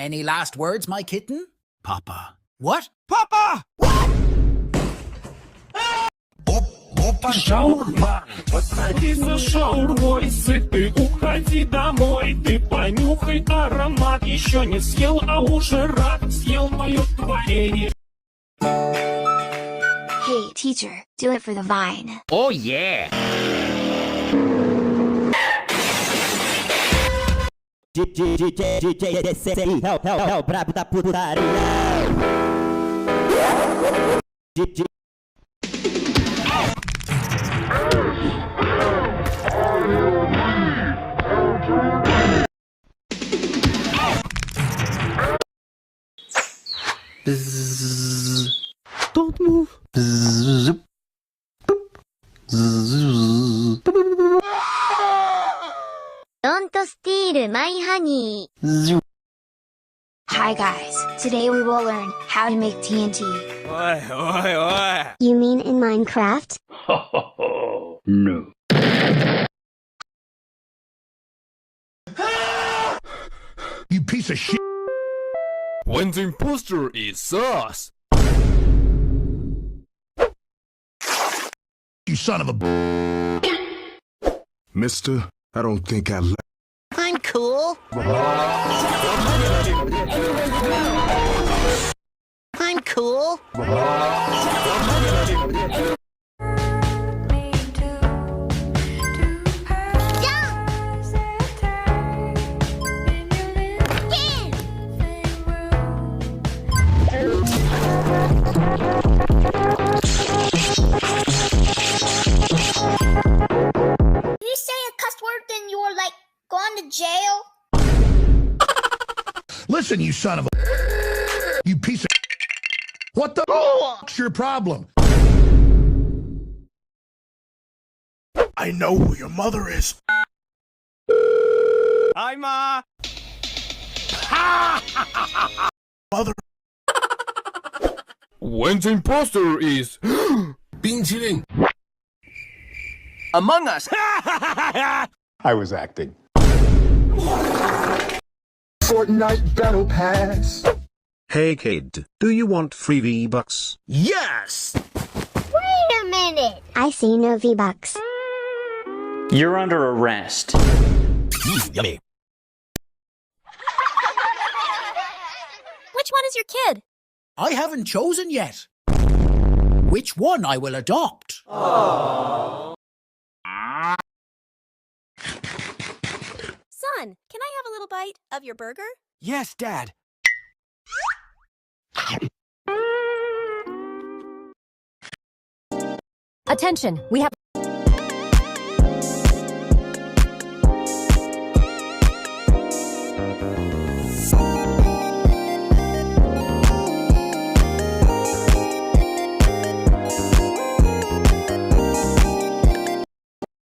Any last words, my kitten? Papa. What? Papa! Шаурма, подходи за шаурмой, сытый, уходи домой. Ты понюхай аромат, еще не съел, а уже рад. Съел мое творение. Hey, teacher, do it for the vine. Oh yeah! Help, brabo da putaria. Don't move. Don't steal my honey. Hi guys, today we will learn how to make TNT. Oi. You mean in Minecraft? No. You piece of shit. When the imposter is us. You son of a. Mister, I don't think I I'm cool. I'm cool. If you say a cuss word, then you're like going to jail. Listen, you son of a. You piece of. What the fuck's your problem? I know who your mother is. Hi, Ma. Mother. When the imposter is. 冰淇淋. Among Us. I was acting. Fortnite Battle Pass. Hey kid, do you want free V-Bucks? Yes. Wait a minute. I see no V-Bucks. You're under arrest. Yummy. Which one is your kid? I haven't chosen yet. Which one I will adopt? Son, can I have a little bite of your burger? Yes, Dad. Attention, we have...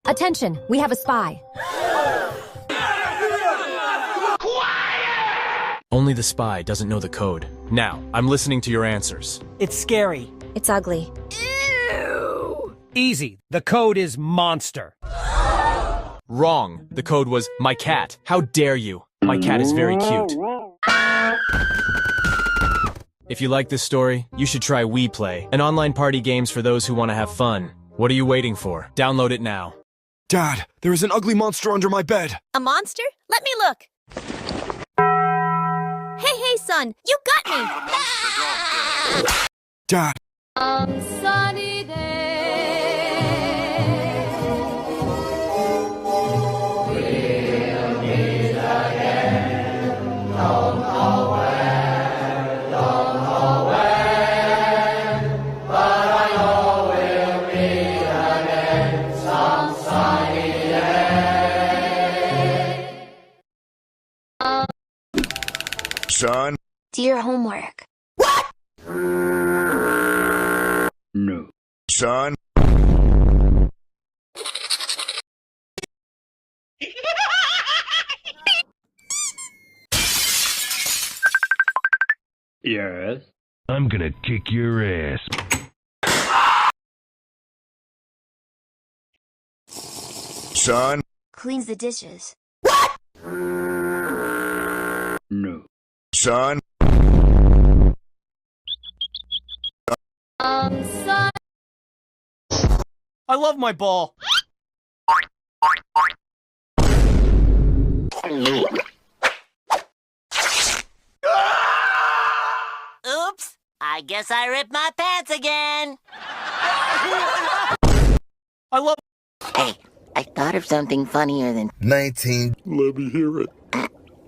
Attention, we have a spy. Only the spy doesn't know the code. Now, I'm listening to your answers. It's scary. It's ugly. Easy. The code is monster. Wrong. The code was my cat. How dare you? My cat is very cute. If you like this story, you should try WePlay, an online party games for those who want to have fun. What are you waiting for? Download it now. Dad, there is an ugly monster under my bed. A monster? Let me look. Hey, son, you got me. Dad. Sunny day. Son. Do your homework. No. Son. Yes? I'm gonna kick your ass. Son. Cleans the dishes. No. Son. Son. I love my ball. Oops, I guess I ripped my pants again. I love. Hey, I thought of something funnier than 19. Let me hear it.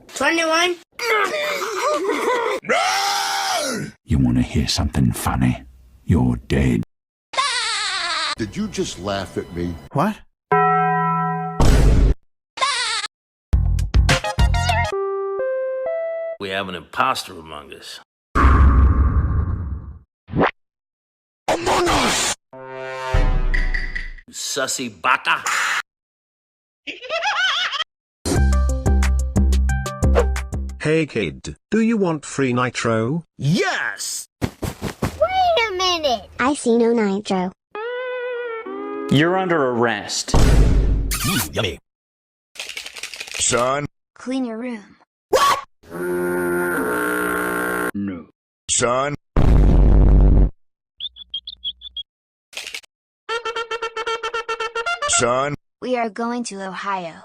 21. You want to hear something funny? You're dead. Did you just laugh at me? What? We have an imposter among us. Among us! Sussy baka. Hey kid, do you want free nitro? Yes! Wait a minute. I see no nitro. You're under arrest. Yummy. Son. Clean your room. No. Son. Son. We are going to Ohio.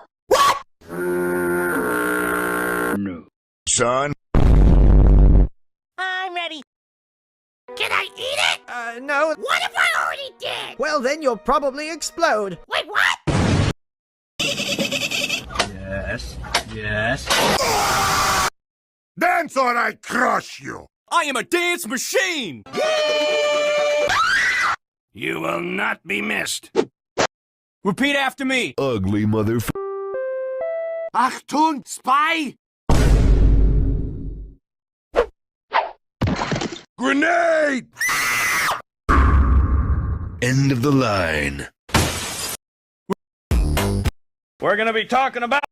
No. Son. I'm ready. Can I eat it? No. What if I already did? Well, then you'll probably explode. Wait, what? Yes. Yes. Dan thought I'd crush you. I am a dance machine! You will not be missed. Repeat after me. Ugly motherfucker. Achtung, spy! Grenade! End of the line. We're gonna be talking about.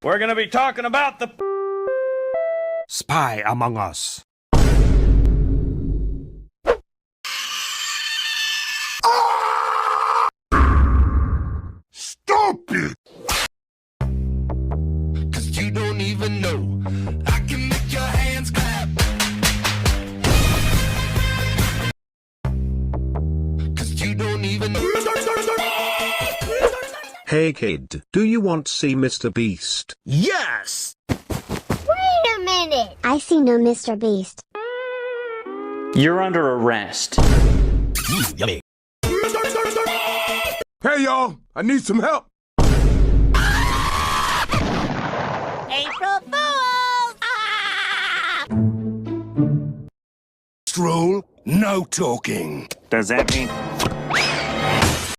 We're gonna be talking about the. Spy among us. Stupid! Cause you don't even know. I can make your hands clap. Cause you don't even know. Hey kid, do you want to see Mr. Beast? Yes! Wait a minute. I see no Mr. Beast. You're under arrest. Yummy. Hey y'all, I need some help. April Fools! Ah! Stroll, no talking. Does that mean